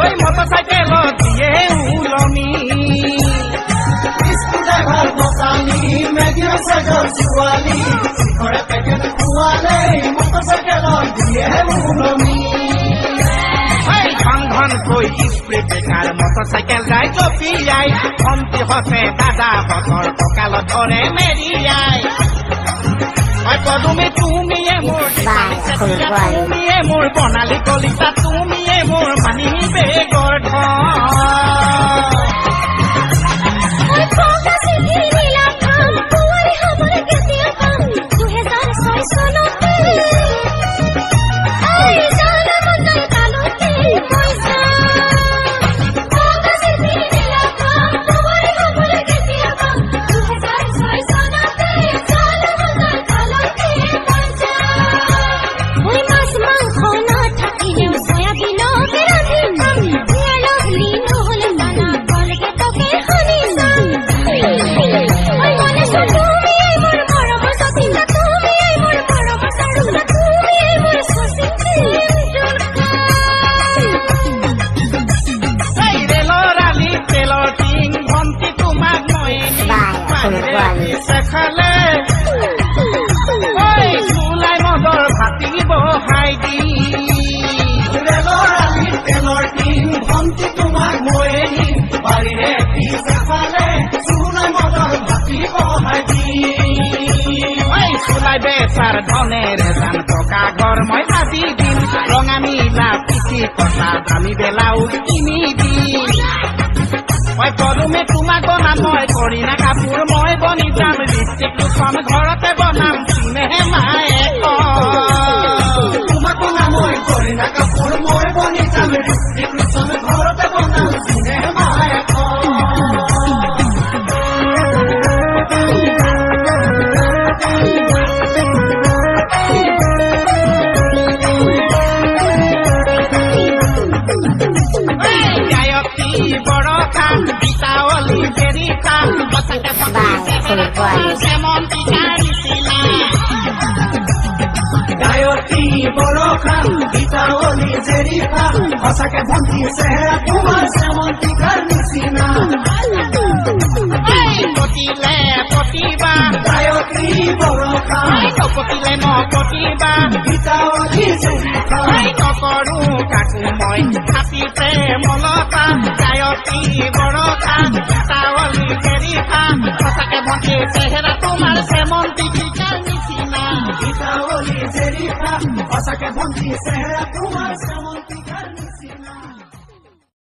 ওই মটরসাইকেলত দিয়ে উলমি স্কুড্রাইভার বসানি মেঘির সাইকেল চুয়ালি শিখরে পেকেট খুয়ালে মটরসাইকেলত দিয়ে উলমি ঘন ঘন কৈ স্প্রে বেকার মটরসাইকেল যায় চপিয়াই ভন্তি হসে দাদা বছর ককালত ধরে মেরিয়াই পদুমে তুমিয়ে মোর তুমিয়ে মোর বনালী কলিতা তুমিয়ে মোর মানি বেগর খালে চুলাই মদৰ ভাতি বহাই দি ৰেলৰ আলি তেলৰ টিং ভন্তি তোমাক ময়ে নিম বাৰীৰে পিছফালে চুলাই মদৰ ভাতি বহাই দি চুলাই বেচাৰ ধনেৰে জান টকা ঘৰ মই সাজি দিম ৰঙা নীলা পিঠি কটা দামী বেলাউজ কিনি দিম পদুমে তোমাক বনাম মই কৰিণা কাপোৰ মই বনি যাম লিপষ্টিক লোচন ঘৰতে বনাম চিনেহে মায়ে তোমাক বনাম মই কৰিণা কাপোৰ মই বনি যাম লিপষ্টিক লোচন ঘৰতে বনাম চিনেহে মায়ে গায়ত্ৰী বৰষা গীতাৱলী জেৰিফা সঁচাকে ভন্টি চেহেৰা তোমাৰ শ্যামন্তিকাৰ নিচিনা পতিলে পতিবা গায়ত্ৰী বৰষা নপতিলে নপতিবা গীতাৱলী জেৰিফা নকৰো কাকো মই হাতীতে মলতা গায়ত্ৰী বৰষা গীতাৱলী জেৰিফা সঁচাকে ভন্টি চেহেৰা তোমাৰ শ্যামন্তিকাৰ নিচিনা গীতাৱলী জেৰিফা সঁচাকে ভন্টি চেহেৰা তোমাৰ